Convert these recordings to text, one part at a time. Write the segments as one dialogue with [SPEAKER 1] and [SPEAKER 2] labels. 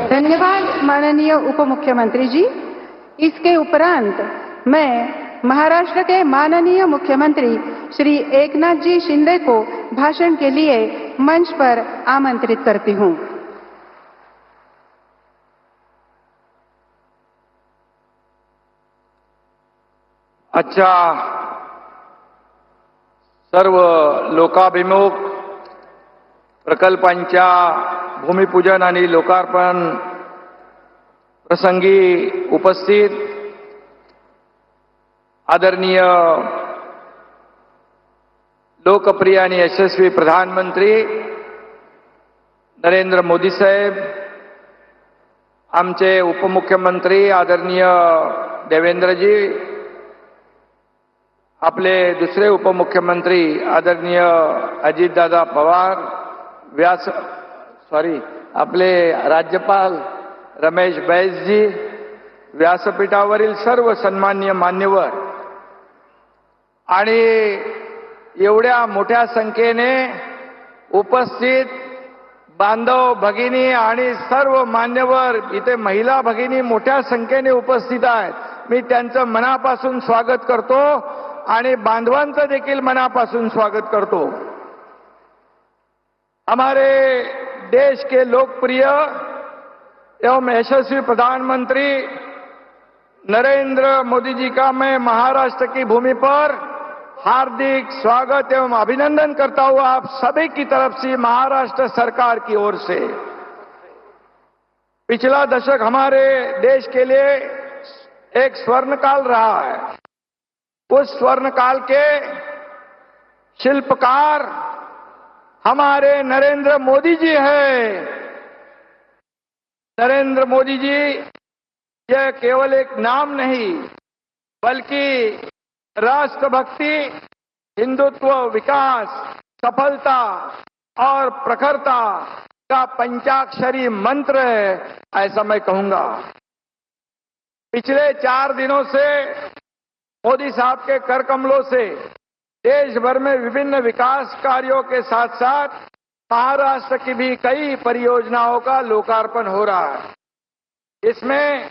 [SPEAKER 1] धन्यवाद माननीय उप मुख्यमंत्री जी। इसके उपरांत मैं महाराष्ट्र के माननीय मुख्यमंत्री श्री एकनाथ जी शिंदे को भाषण के लिए मंच पर आमंत्रित करती हूं।
[SPEAKER 2] आजच्या सर्व लोकाभिमुख प्रकल्पांच्या भूमिपूजन आणि लोकार्पण प्रसंगी उपस्थित आदरणीय लोकप्रिय आणि यशस्वी प्रधानमंत्री नरेंद्र मोदी साहेब, आमचे उपमुख्यमंत्री आदरणीय देवेंद्रजी, आपले दुसरे उपमुख्यमंत्री आदरणीय अजितदादा पवार, आपले राज्यपाल रमेश बैसजी, व्यासपीठावरील सर्व सन्माननीय मान्यवर आणि एवढ्या मोठ्या संख्येने उपस्थित बांधव भगिनी आणि सर्व मान्यवर, इथे महिला भगिनी मोठ्या संख्येने उपस्थित आहेत, मी त्यांचं मनापासून स्वागत करतो आणि बांधवांचं देखील मनापासून स्वागत करतो। हमारे देश के लोकप्रिय एवं यशस्वी प्रधानमंत्री नरेंद्र मोदी जी का मैं महाराष्ट्र की भूमि पर हार्दिक स्वागत एवं अभिनंदन करता हुआ आप सभी की तरफ से महाराष्ट्र सरकार की ओर से। पिछला दशक हमारे देश के लिए एक स्वर्णकाल रहा है। उस स्वर्णकाल के शिल्पकार हमारे नरेंद्र मोदी जी हैं। नरेंद्र मोदी जी यह केवल एक नाम नहीं, बल्कि राष्ट्रभक्ति, हिंदुत्व, विकास, सफलता और प्रखरता का पंचाक्षरी मंत्र है, ऐसा मैं कहूंगा। पिछले 4 दिनों से मोदी साहब के कर कमलों से देश भर में विभिन्न विकास कार्यों के साथ साथ महाराष्ट्र की भी कई परियोजनाओं का लोकार्पण हो रहा है। इसमें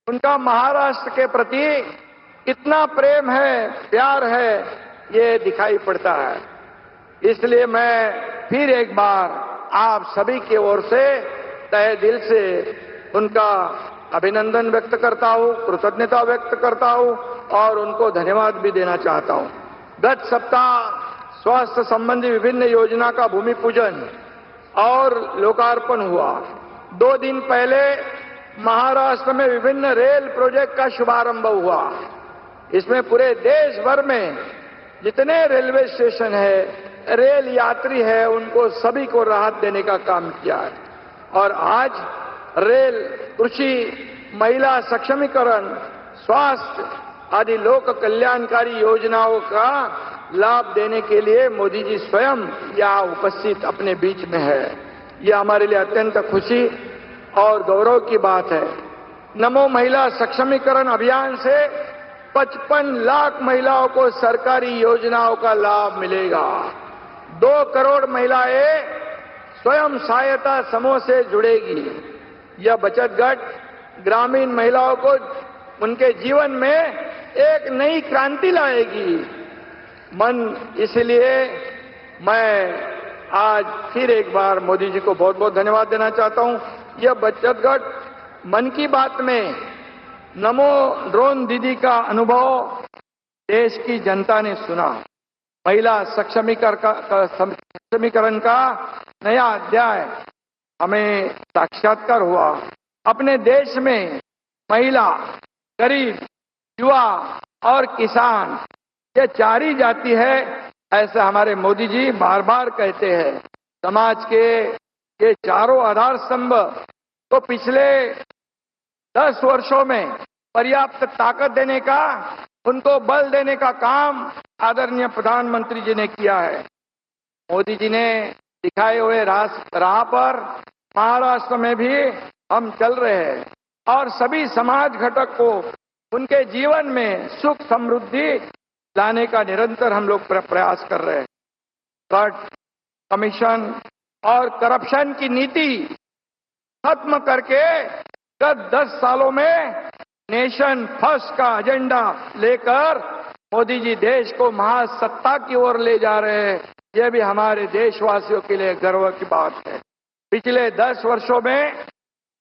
[SPEAKER 2] उनका महाराष्ट्र के प्रति कितना प्रेम है, प्यार है, ये दिखाई पड़ता है। इसलिए मैं फिर एक बार आप सभी की ओर से तहे दिल से उनका अभिनंदन व्यक्त करता हूं, कृतज्ञता व्यक्त करता हूं और उनको धन्यवाद भी देना चाहता हूं। गत सप्ताह स्वास्थ्य संबंधी विभिन्न योजना का भूमि पूजन और लोकार्पण हुआ। 2 दिन पहले महाराष्ट्र में विभिन्न रेल प्रोजेक्ट का शुभारंभ हुआ। इसमें पूरे देश भर में जितने रेलवे स्टेशन है, रेल यात्री है, उनको सभी को राहत देने का काम किया है। और आज रेल, कृषि, महिला सक्षमीकरण, स्वास्थ्य आदि लोक कल्याणकारी योजनाओं का लाभ देने के लिए मोदी जी स्वयं यहाँ उपस्थित अपने बीच में है। यह हमारे लिए अत्यंत खुशी और गौरव की बात है। नमो महिला सक्षमीकरण अभियान से 55 लाख महिलाओं को सरकारी योजनाओं का लाभ मिलेगा। 2 करोड़ महिलाएं स्वयं सहायता समूह से जुड़ेगी। यह बचत गट ग्रामीण महिलाओं को उनके जीवन में एक नई क्रांति लाएगी। इसलिए मैं आज फिर एक बार मोदी जी को बहुत बहुत धन्यवाद देना चाहता हूं। यह बचत गट मन की बात में नमो ड्रोन दीदी का अनुभव देश की जनता ने सुना। महिला सक्षमीकरण का नया अध्याय हमें साक्षात्कार हुआ। अपने देश में महिला, गरीब, युवा और किसान, ये 4 ही जाति है, ऐसा हमारे मोदी जी बार बार कहते हैं। समाज के ये चारों आधार स्तंभ तो पिछले 10 वर्षों में पर्याप्त ताकत देने का, उनको बल देने का काम आदरणीय प्रधानमंत्री जी ने किया है। मोदी जी ने दिखाए हुए राह पर महाराष्ट्र में भी हम चल रहे हैं और सभी समाज घटक को उनके जीवन में सुख समृद्धि लाने का निरंतर हम लोग प्रयास कर रहे हैं। कट, कमीशन और करप्शन की नीति खत्म करके गत 10 सालों में नेशन फर्स्ट का एजेंडा लेकर मोदी जी देश को महासत्ता की ओर ले जा रहे हैं। यह भी हमारे देशवासियों के लिए गर्व की बात है। पिछले 10 वर्षों में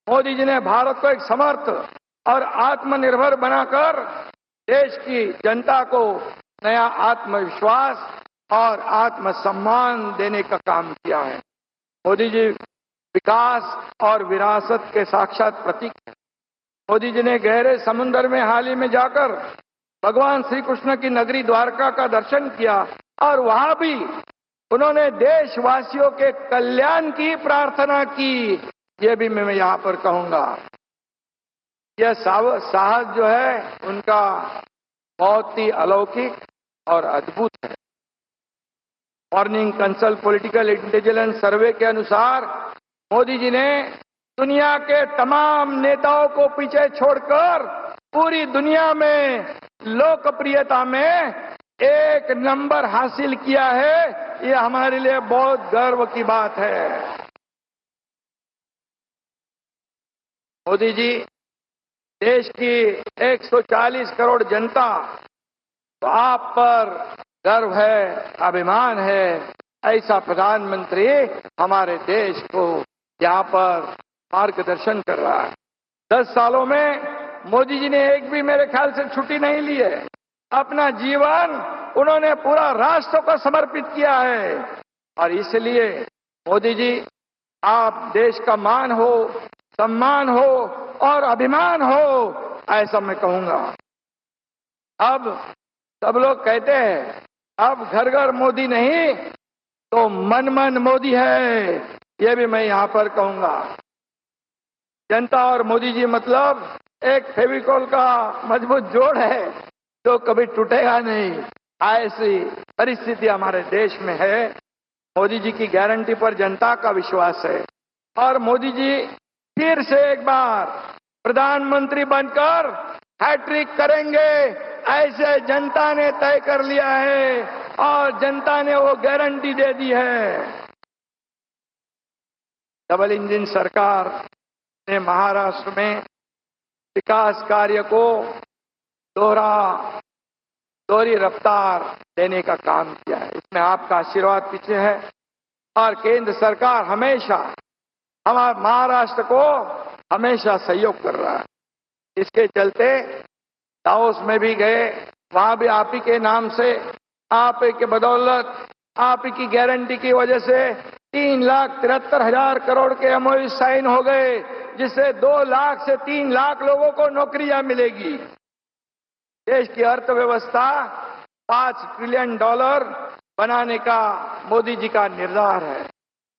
[SPEAKER 2] मोदी जी ने भारत को एक समर्थ और आत्मनिर्भर बनाकर देश की जनता को नया आत्मविश्वास और आत्मसम्मान देने का काम किया है। मोदी जी विकास और विरासत के साक्षात प्रतीक हैं। मोदी जी ने गहरे समुद्र में हाल ही में जाकर भगवान श्री कृष्ण की नगरी द्वारका का दर्शन किया और वहां भी उन्होंने देशवासियों के कल्याण की प्रार्थना की। यह भी मैं यहां पर कहूंगा। यह साहस जो है उनका बहुत ही अलौकिक और अद्भुत है। मॉर्निंग कंसल्ट पॉलिटिकल इंटेलिजेंस सर्वे के अनुसार मोदी जी ने दुनिया के तमाम नेताओं को पीछे छोड़कर पूरी दुनिया में लोकप्रियता में 1 नंबर हासिल किया है। यह हमारे लिए बहुत गर्व की बात है। मोदी जी देश की 140 करोड़ जनता तो आप पर गर्व है, अभिमान है। ऐसा प्रधानमंत्री हमारे देश को यहाँ पर मार्गदर्शन कर रहा है। 10 सालों में मोदी जी ने एक भी मेरे ख्याल से छुट्टी नहीं ली है। अपना जीवन उन्होंने पूरा राष्ट्र को समर्पित किया है और इसलिए मोदी जी आप देश का मान हो, सम्मान हो और अभिमान हो, ऐसा मैं कहूंगा। अब सब लोग कहते हैं अब घर घर मोदी नहीं तो मन मन मोदी है। यह भी मैं यहां पर कहूंगा। जनता और मोदी जी मतलब एक फेविकोल का मजबूत जोड़ है जो कभी टूटेगा नहीं। ऐसी परिस्थिति हमारे देश में है। मोदी जी की गारंटी पर जनता का विश्वास है और मोदी जी फिर से एक बार प्रधानमंत्री बनकर हैट्रिक करेंगे, ऐसे जनता ने तय कर लिया है और जनता ने वो गारंटी दे दी है। डबल इंजन सरकार ने महाराष्ट्र में विकास कार्य को दोहरी रफ्तार देने का काम किया है। इसमें आपका आशीर्वाद पीछे है और केंद्र सरकार हमेशा हमारे महाराष्ट्र को हमेशा सहयोग कर रहा है। इसके चलते दावोस में भी गए, वहां भी आप ही के नाम से, आप ही के बदौलत, आप ही की गारंटी की वजह से 3,73,000 करोड़ के एमओयू साइन हो गए, जिससे 2 लाख से 3 लाख लोगों को नौकरियां मिलेगी। देश की अर्थव्यवस्था $5 ट्रिलियन बनाने का मोदी जी का निर्धार है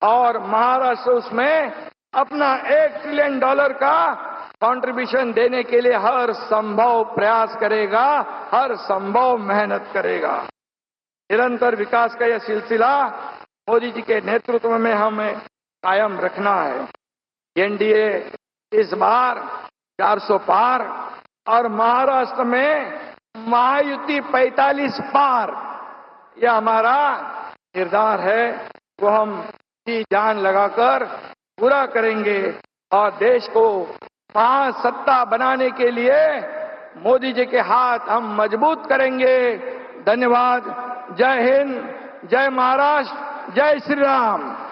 [SPEAKER 2] और महाराष्ट्र उसमें अपना $1 ट्रिलियन का कंट्रीब्यूशन देने के लिए हर संभव प्रयास करेगा, हर संभव मेहनत करेगा। निरंतर विकास का यह सिलसिला मोदी जी के नेतृत्व में हमें कायम रखना है। एनडीए इस बार 400 पार और महाराष्ट्र में महायुति 45 पार, यह हमारा निर्धार है। वो हम की जान लगाकर पूरा करेंगे और देश को महासत्ता बनाने के लिए मोदी जी के हाथ हम मजबूत करेंगे। धन्यवाद। जय हिंद, जय महाराष्ट्र, जय श्री राम।